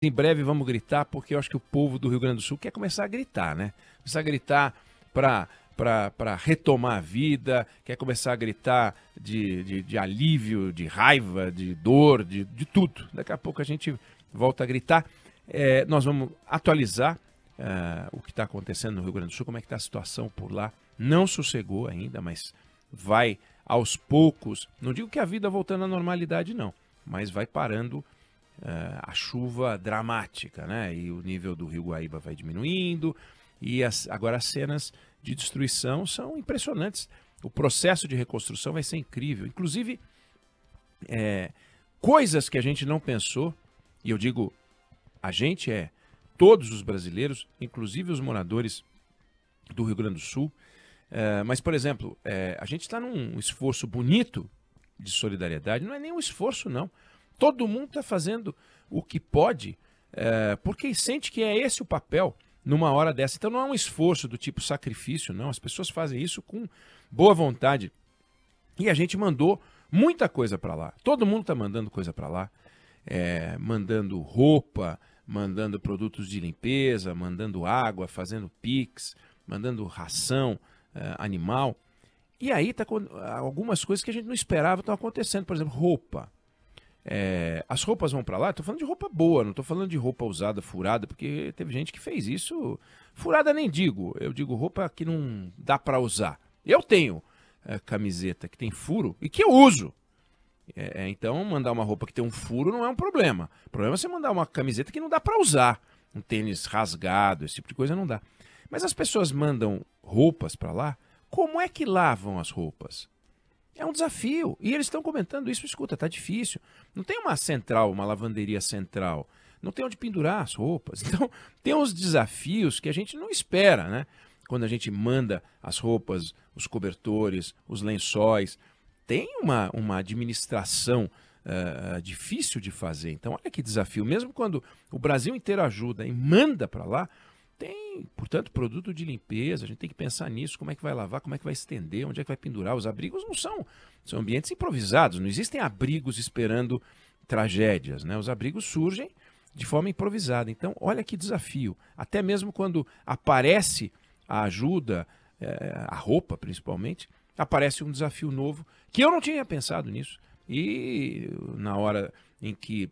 Em breve vamos gritar, porque eu acho que o povo do Rio Grande do Sul quer começar a gritar, né? Começar a gritar para retomar a vida, quer começar a gritar de alívio, de raiva, de dor, de tudo. Daqui a pouco a gente volta a gritar. Nós vamos atualizar o que está acontecendo no Rio Grande do Sul, como é que está a situação por lá. Não sossegou ainda, mas vai aos poucos. Não digo que a vida voltando à normalidade, não, mas vai parando a chuva dramática, né? E o nível do Rio Guaíba vai diminuindo, e agora as cenas de destruição são impressionantes. O processo de reconstrução vai ser incrível. Inclusive, coisas que a gente não pensou, e eu digo, a gente todos os brasileiros, inclusive os moradores do Rio Grande do Sul. Mas, por exemplo, a gente está num esforço bonito de solidariedade, não é nem um esforço, não. Todo mundo está fazendo o que pode, porque sente que é esse o papel numa hora dessa. Então não é um esforço do tipo sacrifício, não. As pessoas fazem isso com boa vontade. E a gente mandou muita coisa para lá. Todo mundo está mandando coisa para lá. Mandando roupa, mandando produtos de limpeza, mandando água, fazendo Pix, mandando ração animal. E aí algumas coisas que a gente não esperava estão acontecendo. Por exemplo, roupa. As roupas vão para lá, estou falando de roupa boa, não estou falando de roupa usada, furada, porque teve gente que fez isso. Furada nem digo, eu digo roupa que não dá para usar. Eu tenho camiseta que tem furo e que eu uso. Então mandar uma roupa que tem um furo não é um problema. O problema é você mandar uma camiseta que não dá para usar. Um tênis rasgado, esse tipo de coisa não dá. Mas as pessoas mandam roupas para lá, como é que lavam as roupas? É um desafio. E eles estão comentando isso. Escuta, tá difícil. Não tem uma central, uma lavanderia central. Não tem onde pendurar as roupas. Então, tem uns desafios que a gente não espera, né? Quando a gente manda as roupas, os cobertores, os lençóis. Tem uma administração difícil de fazer. Então, olha que desafio. Mesmo quando o Brasil inteiro ajuda e manda para lá, tem, portanto, produto de limpeza, a gente tem que pensar nisso, como é que vai lavar, como é que vai estender, onde é que vai pendurar. Os abrigos não são ambientes improvisados, não existem abrigos esperando tragédias, né? Os abrigos surgem de forma improvisada. Então, olha que desafio. Até mesmo quando aparece a ajuda, a roupa principalmente, aparece um desafio novo, que eu não tinha pensado nisso. E na hora em que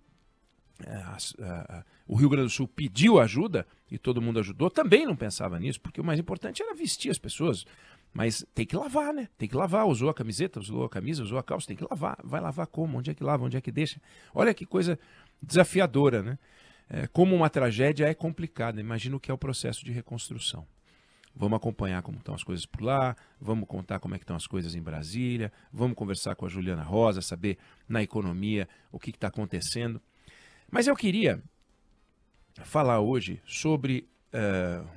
o Rio Grande do Sul pediu ajuda e todo mundo ajudou, também não pensava nisso, porque o mais importante era vestir as pessoas. Mas tem que lavar, né? Tem que lavar. Usou a camiseta, usou a camisa, usou a calça, tem que lavar. Vai lavar como? Onde é que lava? Onde é que deixa? Olha que coisa desafiadora, né? Como uma tragédia é complicada. Imagina o que é o processo de reconstrução. Vamos acompanhar como estão as coisas por lá, vamos contar como é que estão as coisas em Brasília, vamos conversar com a Juliana Rosa, saber na economia o que está acontecendo. Mas eu queria falar hoje sobre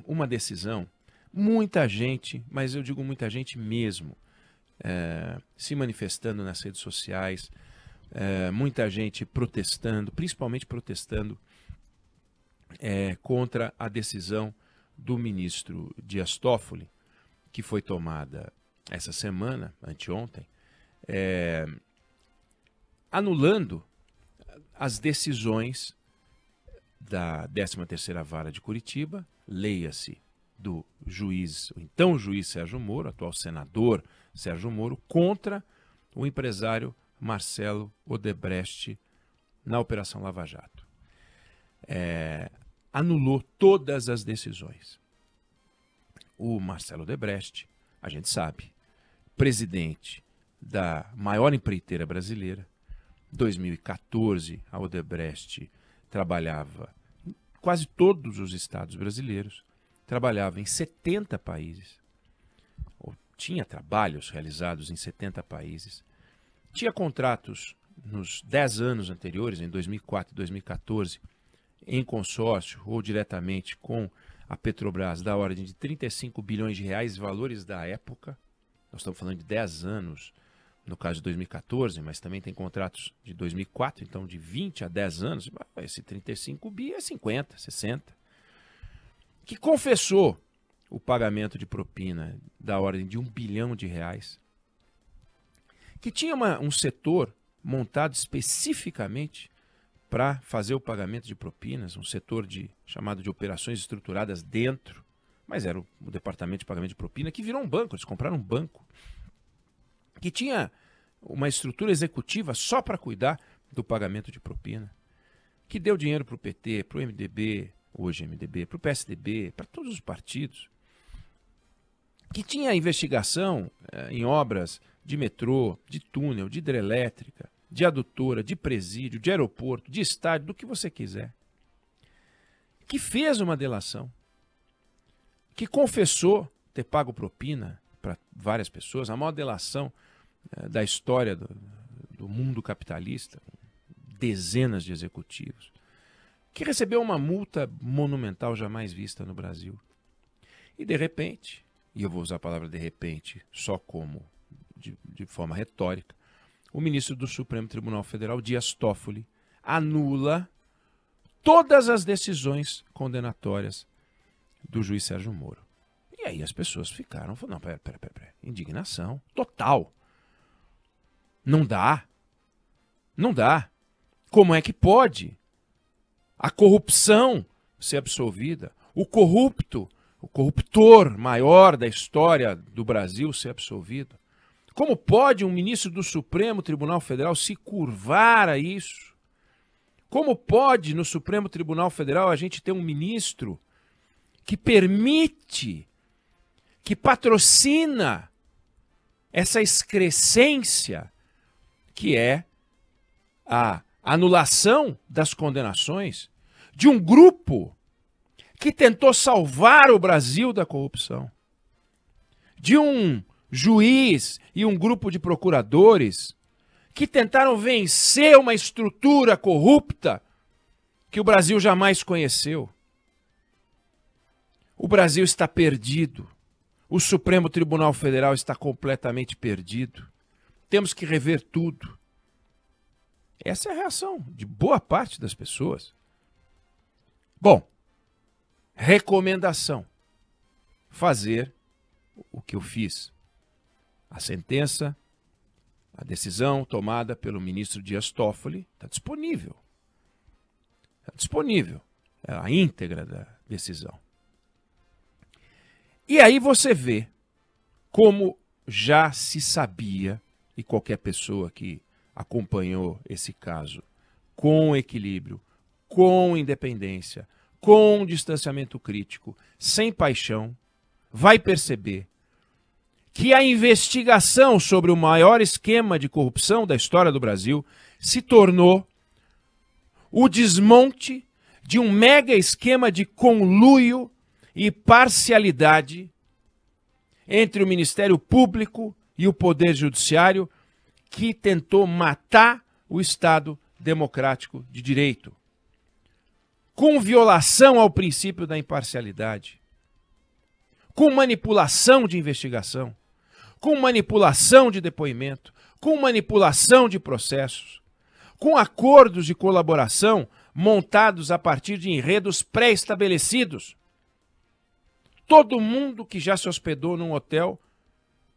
uma decisão. Muita gente, mas eu digo muita gente mesmo, se manifestando nas redes sociais, muita gente protestando, principalmente protestando contra a decisão do ministro Dias Toffoli, que foi tomada essa semana, anteontem, anulando as decisões da 13ª Vara de Curitiba, leia-se do juiz, o então juiz Sérgio Moro, atual senador Sérgio Moro, contra o empresário Marcelo Odebrecht na Operação Lava Jato. Anulou todas as decisões. O Marcelo Odebrecht, a gente sabe, presidente da maior empreiteira brasileira. 2014, a Odebrecht trabalhava em quase todos os estados brasileiros, trabalhava em 70 países, ou tinha trabalhos realizados em 70 países, tinha contratos nos 10 anos anteriores, em 2004 e 2014, em consórcio ou diretamente com a Petrobras, da ordem de 35 bilhões de reais, valores da época. Nós estamos falando de 10 anos, no caso de 2014, mas também tem contratos de 2004, então de 20 a 10 anos, esse 35 bi é 50, 60. Que confessou o pagamento de propina da ordem de 1 bilhão de reais. Que tinha um setor montado especificamente para fazer o pagamento de propinas, um setor chamado de operações estruturadas dentro, mas era o departamento de pagamento de propina, que virou um banco. Eles compraram um banco que tinha uma estrutura executiva só para cuidar do pagamento de propina, que deu dinheiro para o PT, para o MDB, hoje MDB, para o PSDB, para todos os partidos, que tinha investigação em obras de metrô, de túnel, de hidrelétrica, de adutora, de presídio, de aeroporto, de estádio, do que você quiser, que fez uma delação, que confessou ter pago propina para várias pessoas, a maior delação da história do mundo capitalista, dezenas de executivos, que recebeu uma multa monumental jamais vista no Brasil. E de repente, e eu vou usar a palavra de repente só como de forma retórica, o ministro do Supremo Tribunal Federal, Dias Toffoli, anula todas as decisões condenatórias do juiz Sérgio Moro. E aí as pessoas ficaram, não, pera, indignação total. Não dá. Não dá. Como é que pode a corrupção ser absolvida? O corruptor maior da história do Brasil ser absolvido? Como pode um ministro do Supremo Tribunal Federal se curvar a isso? Como pode no Supremo Tribunal Federal a gente ter um ministro que permite, que patrocina essa excrescência que é a anulação das condenações de um grupo que tentou salvar o Brasil da corrupção, de um juiz e um grupo de procuradores que tentaram vencer uma estrutura corrupta que o Brasil jamais conheceu. O Brasil está perdido. O Supremo Tribunal Federal está completamente perdido. Temos que rever tudo. Essa é a reação de boa parte das pessoas. Bom, recomendação: fazer o que eu fiz. A sentença, a decisão tomada pelo ministro Dias Toffoli está disponível. Está disponível a íntegra da decisão. E aí você vê como já se sabia, e qualquer pessoa que acompanhou esse caso com equilíbrio, com independência, com distanciamento crítico, sem paixão, vai perceber que a investigação sobre o maior esquema de corrupção da história do Brasil se tornou o desmonte de um mega esquema de conluio e parcialidade entre o Ministério Público e o Poder Judiciário, que tentou matar o Estado democrático de direito, com violação ao princípio da imparcialidade, com manipulação de investigação, com manipulação de depoimento, com manipulação de processos, com acordos de colaboração montados a partir de enredos pré-estabelecidos. Todo mundo que já se hospedou num hotel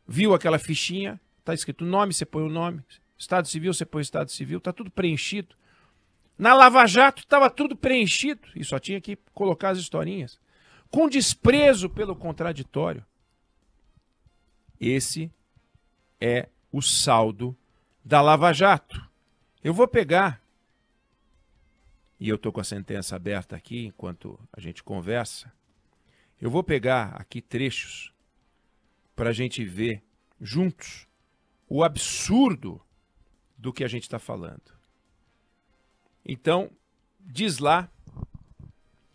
viu aquela fichinha, está escrito nome, você põe o nome, Estado Civil, você põe Estado Civil, está tudo preenchido. Na Lava Jato estava tudo preenchido e só tinha que colocar as historinhas. Com desprezo pelo contraditório. Esse é o saldo da Lava Jato. Eu vou pegar, e eu estou com a sentença aberta aqui enquanto a gente conversa, eu vou pegar aqui trechos para a gente ver juntos o absurdo do que a gente está falando. Então, diz lá,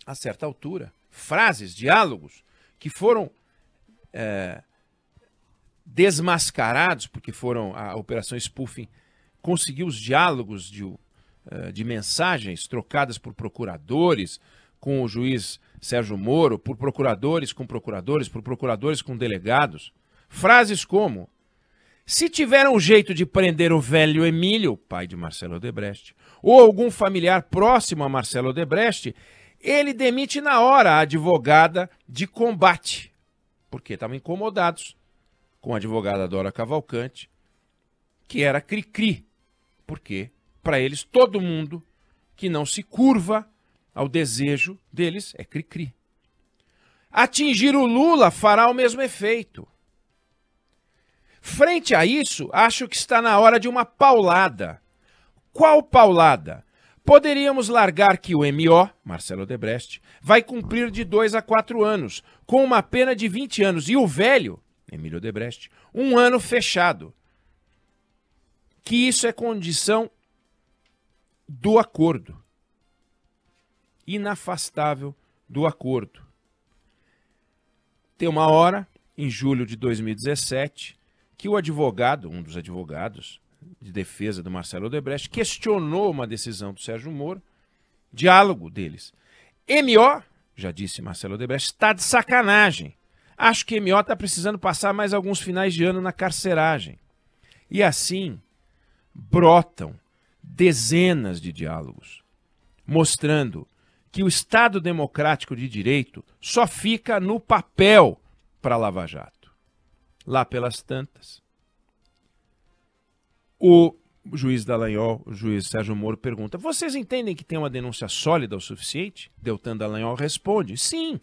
a certa altura, frases, diálogos que foram desmascarados, porque a Operação Spoofing conseguiu os diálogos de mensagens trocadas por procuradores com o juiz Sérgio Moro, por procuradores com delegados. Frases como: se tiver um jeito de prender o velho Emílio, pai de Marcelo Odebrecht, ou algum familiar próximo a Marcelo Odebrecht, ele demite na hora a advogada de combate, porque estavam incomodados com a advogada Dora Cavalcante, que era cri-cri, porque para eles todo mundo que não se curva ao desejo deles é cri-cri. Atingir o Lula fará o mesmo efeito. Frente a isso, acho que está na hora de uma paulada. Qual paulada? Poderíamos largar que o MO, Marcelo Odebrecht, vai cumprir de 2 a 4 anos, com uma pena de 20 anos, e o velho, Emílio Odebrecht, 1 ano fechado. Que isso é condição do acordo. Inafastável do acordo. Tem uma hora, em julho de 2017, que o advogado, um dos advogados de defesa do Marcelo Odebrecht, questionou uma decisão do Sérgio Moro, diálogo deles. MO, já disse Marcelo Odebrecht, está de sacanagem. Acho que MO está precisando passar mais alguns finais de ano na carceragem. E assim brotam dezenas de diálogos, mostrando que o Estado Democrático de Direito só fica no papel para Lava Jato. Lá pelas tantas, o juiz Dallagnol, o juiz Sérgio Moro pergunta: vocês entendem que tem uma denúncia sólida o suficiente? Deltan Dallagnol responde: sim.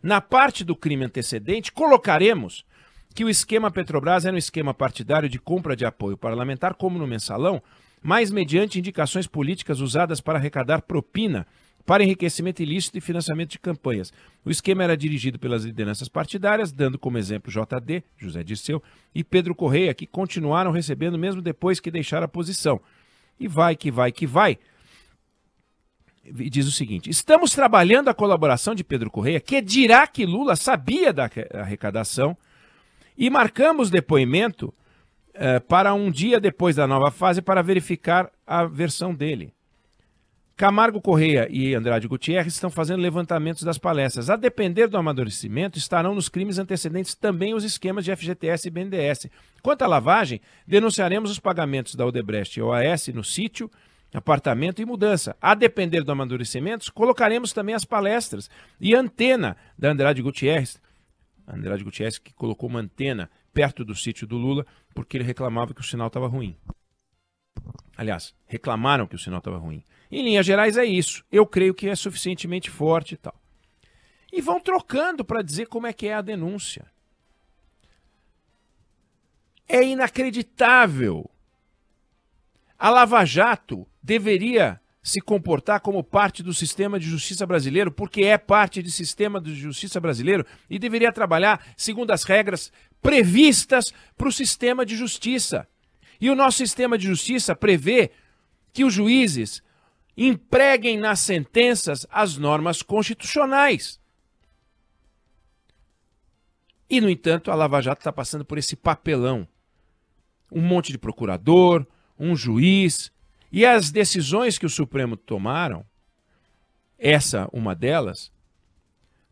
Na parte do crime antecedente, colocaremos que o esquema Petrobras era um esquema partidário de compra de apoio parlamentar, como no mensalão, mas mediante indicações políticas usadas para arrecadar propina para enriquecimento ilícito e financiamento de campanhas. O esquema era dirigido pelas lideranças partidárias, dando como exemplo JD, José Dirceu, e Pedro Correia, que continuaram recebendo mesmo depois que deixaram a posição. E vai, que vai, que vai. E diz o seguinte: estamos trabalhando a colaboração de Pedro Correia, que dirá que Lula sabia da arrecadação, e marcamos depoimento para um dia depois da nova fase para verificar a versão dele. Camargo Correia e Andrade Gutierrez estão fazendo levantamentos das palestras. A depender do amadurecimento, estarão nos crimes antecedentes também os esquemas de FGTS e BNDES. Quanto à lavagem, denunciaremos os pagamentos da Odebrecht e OAS no sítio, apartamento e mudança. A depender do amadurecimento, colocaremos também as palestras e a antena da Andrade Gutierrez. Andrade Gutierrez que colocou uma antena perto do sítio do Lula porque ele reclamava que o sinal estava ruim. Aliás, reclamaram que o sinal estava ruim. Em linhas gerais é isso. Eu creio que é suficientemente forte e tal. E vão trocando para dizer como é que é a denúncia. É inacreditável. A Lava Jato deveria se comportar como parte do sistema de justiça brasileiro, porque é parte do sistema de justiça brasileiro e deveria trabalhar segundo as regras previstas para o sistema de justiça. E o nosso sistema de justiça prevê que os juízes empreguem nas sentenças as normas constitucionais. E, no entanto, a Lava Jato está passando por esse papelão. Um monte de procurador, um juiz, e as decisões que o Supremo tomaram, essa uma delas,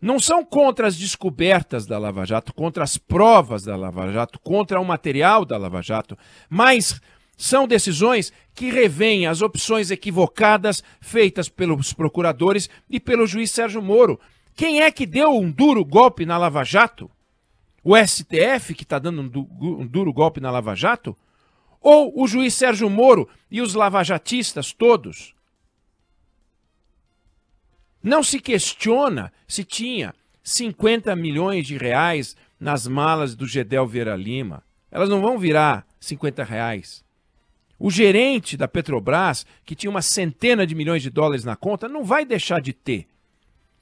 não são contra as descobertas da Lava Jato, contra as provas da Lava Jato, contra o material da Lava Jato, mas são decisões que revêem as opções equivocadas feitas pelos procuradores e pelo juiz Sérgio Moro. Quem é que deu um duro golpe na Lava Jato? O STF, que está dando um duro golpe na Lava Jato? Ou o juiz Sérgio Moro e os lavajatistas todos? Não se questiona se tinha 50 milhões de reais nas malas do Gedel Vieira Lima. Elas não vão virar 50 reais. O gerente da Petrobras, que tinha uma centena de milhões de dólares na conta, não vai deixar de ter.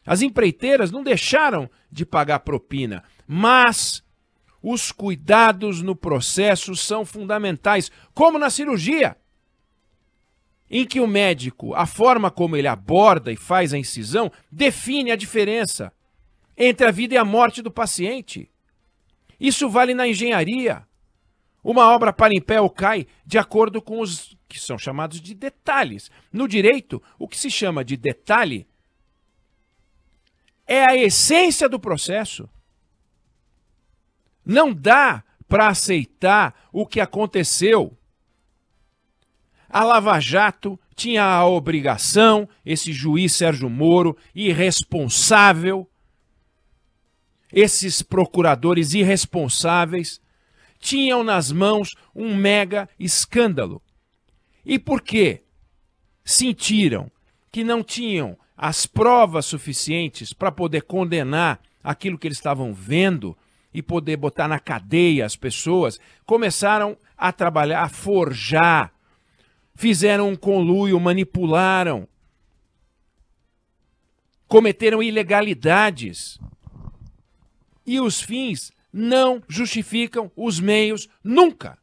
As empreiteiras não deixaram de pagar propina, mas os cuidados no processo são fundamentais, como na cirurgia, em que o médico, a forma como ele aborda e faz a incisão, define a diferença entre a vida e a morte do paciente. Isso vale na engenharia. Uma obra para em pé ou cai de acordo com os que são chamados de detalhes. No direito, o que se chama de detalhe é a essência do processo. Não dá para aceitar o que aconteceu. A Lava Jato tinha a obrigação, esse juiz Sérgio Moro, irresponsável, esses procuradores irresponsáveis, tinham nas mãos um mega escândalo. E por quê? Sentiram que não tinham as provas suficientes para poder condenar aquilo que eles estavam vendo e poder botar na cadeia as pessoas, começaram a trabalhar, a forjar, fizeram um conluio, manipularam, cometeram ilegalidades. E os fins não justificam os meios, nunca.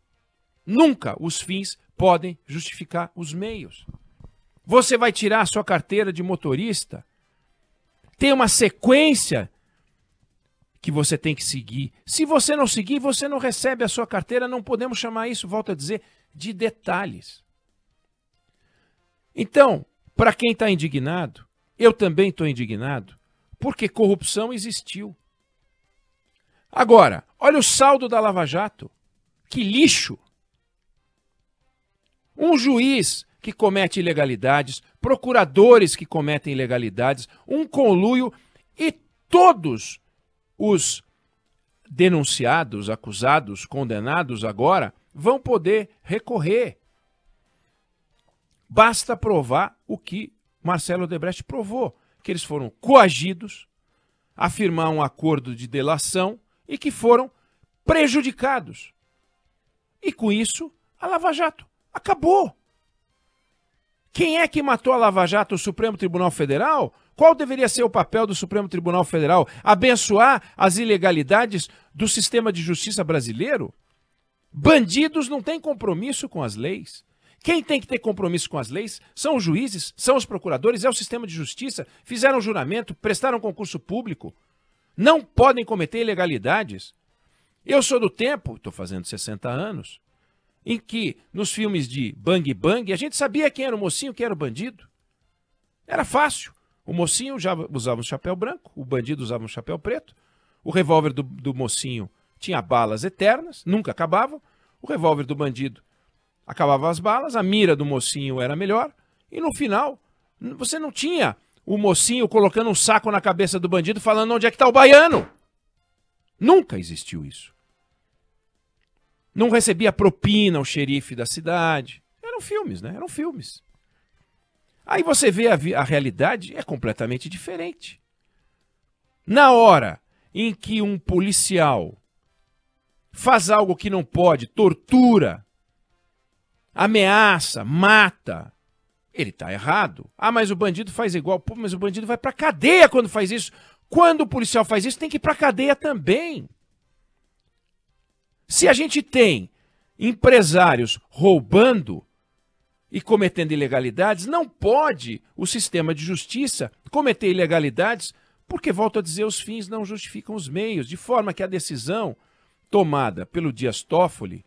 Nunca os fins podem justificar os meios. Você vai tirar a sua carteira de motorista, tem uma sequência que você tem que seguir. Se você não seguir, você não recebe a sua carteira, não podemos chamar isso, volto a dizer, de detalhes. Então, para quem está indignado, eu também estou indignado, porque corrupção existiu. Agora, olha o saldo da Lava Jato. Que lixo! Um juiz que comete ilegalidades, procuradores que cometem ilegalidades, um conluio e todos os denunciados, acusados, condenados agora vão poder recorrer. Basta provar o que Marcelo Odebrecht provou, que eles foram coagidos a firmar um acordo de delação e que foram prejudicados. E com isso, a Lava Jato acabou. Quem é que matou a Lava Jato? O Supremo Tribunal Federal? Qual deveria ser o papel do Supremo Tribunal Federal? Abençoar as ilegalidades do sistema de justiça brasileiro? Bandidos não têm compromisso com as leis. Quem tem que ter compromisso com as leis são os juízes, são os procuradores, é o sistema de justiça. Fizeram juramento, prestaram concurso público. Não podem cometer ilegalidades. Eu sou do tempo, estou fazendo 60 anos, em que nos filmes de Bang Bang a gente sabia quem era o mocinho, quem era o bandido. Era fácil. O mocinho já usava um chapéu branco, o bandido usava um chapéu preto, o revólver do mocinho tinha balas eternas, nunca acabavam, o revólver do bandido acabava as balas, a mira do mocinho era melhor, e no final você não tinha o mocinho colocando um saco na cabeça do bandido falando onde é que está o baiano. Nunca existiu isso. Não recebia propina o xerife da cidade. Eram filmes, né? Eram filmes. Aí você vê a realidade é completamente diferente. Na hora em que um policial faz algo que não pode, tortura, ameaça, mata, ele está errado. Ah, mas o bandido faz igual. Pô, mas o bandido vai para a cadeia quando faz isso. Quando o policial faz isso, tem que ir para a cadeia também. Se a gente tem empresários roubando e cometendo ilegalidades, não pode o sistema de justiça cometer ilegalidades, porque, volto a dizer, os fins não justificam os meios, de forma que a decisão tomada pelo Dias Toffoli,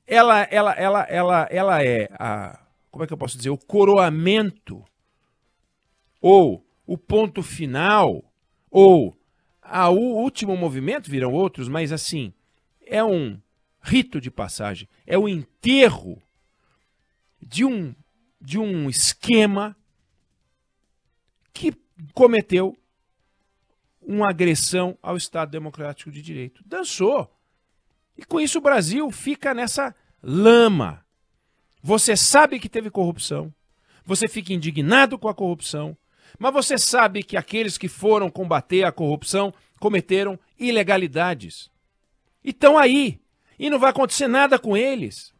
ela é como é que eu posso dizer, o coroamento, ou o ponto final, ou o último movimento, virão outros, mas assim, é um rito de passagem, é o enterro de um esquema que cometeu uma agressão ao Estado Democrático de Direito. Dançou. E com isso o Brasil fica nessa lama. Você sabe que teve corrupção, você fica indignado com a corrupção, mas você sabe que aqueles que foram combater a corrupção cometeram ilegalidades. E estão aí. E não vai acontecer nada com eles.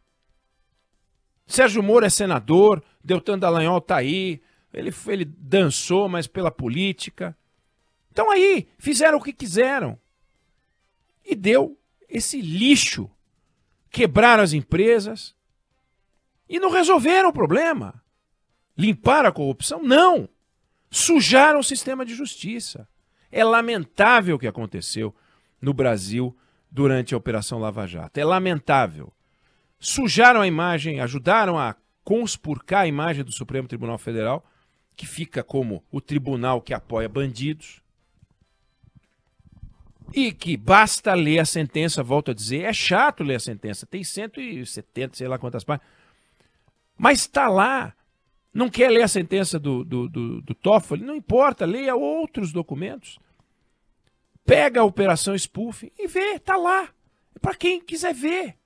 Sérgio Moro é senador, Deltan Dallagnol está aí, ele dançou, mas pela política. Estão aí, fizeram o que quiseram. E deu esse lixo. Quebraram as empresas e não resolveram o problema. Limparam a corrupção? Não. Sujaram o sistema de justiça. É lamentável o que aconteceu no Brasil durante a Operação Lava Jato. É lamentável. Sujaram a imagem, ajudaram a conspurcar a imagem do Supremo Tribunal Federal, que fica como o tribunal que apoia bandidos. E que basta ler a sentença, volto a dizer, é chato ler a sentença, tem 170, sei lá quantas páginas, mas está lá. Não quer ler a sentença do Toffoli? Não importa, leia outros documentos. Pega a Operação Spoofing e vê, está lá. É para quem quiser ver.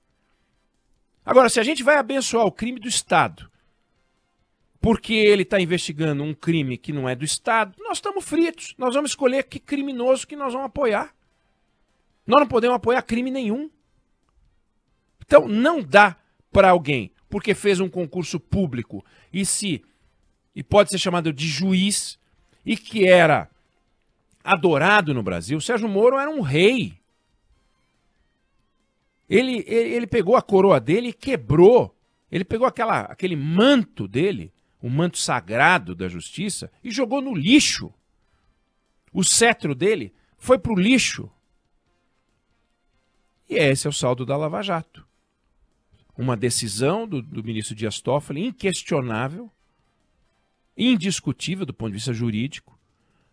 Agora, se a gente vai abençoar o crime do Estado, porque ele está investigando um crime que não é do Estado, nós estamos fritos. Nós vamos escolher que criminoso que nós vamos apoiar. Nós não podemos apoiar crime nenhum. Então, não dá para alguém, porque fez um concurso público e pode ser chamado de juiz, e que era adorado no Brasil. O Sérgio Moro era um rei. Ele pegou a coroa dele e quebrou. Ele pegou aquele manto dele, o manto sagrado da justiça, e jogou no lixo. O cetro dele foi para o lixo. E esse é o saldo da Lava Jato. Uma decisão do ministro Dias Toffoli inquestionável, indiscutível do ponto de vista jurídico,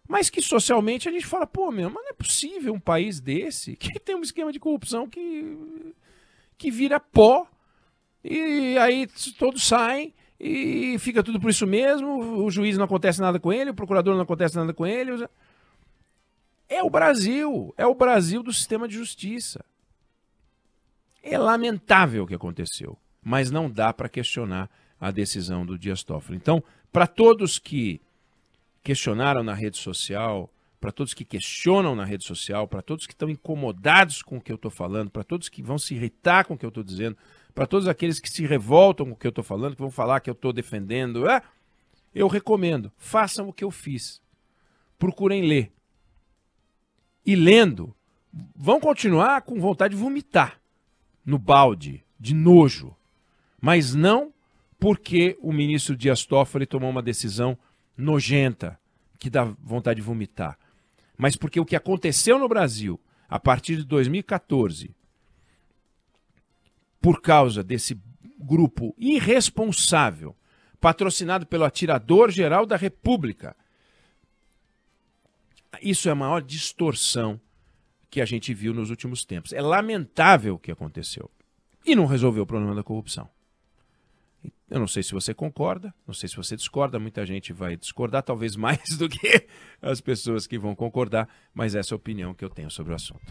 mas que socialmente a gente fala, pô, mas não é possível um país desse que tem um esquema de corrupção que vira pó, e aí todos saem e fica tudo por isso mesmo, o juiz não acontece nada com ele, o procurador não acontece nada com ele. É o Brasil do sistema de justiça. É lamentável o que aconteceu, mas não dá para questionar a decisão do Dias Toffoli. Então, para todos que questionaram na rede social, para todos que questionam na rede social, para todos que estão incomodados com o que eu estou falando, para todos que vão se irritar com o que eu estou dizendo, para todos aqueles que se revoltam com o que eu estou falando, que vão falar que eu estou defendendo, eu recomendo, façam o que eu fiz. Procurem ler. E lendo, vão continuar com vontade de vomitar no balde, de nojo, mas não porque o ministro Dias Toffoli tomou uma decisão nojenta, que dá vontade de vomitar, mas porque o que aconteceu no Brasil a partir de 2014, por causa desse grupo irresponsável, patrocinado pelo atirador-geral da República, isso é a maior distorção que a gente viu nos últimos tempos. É lamentável o que aconteceu. E não resolveu o problema da corrupção. Eu não sei se você concorda, não sei se você discorda, muita gente vai discordar, talvez mais do que as pessoas que vão concordar, mas essa é a opinião que eu tenho sobre o assunto.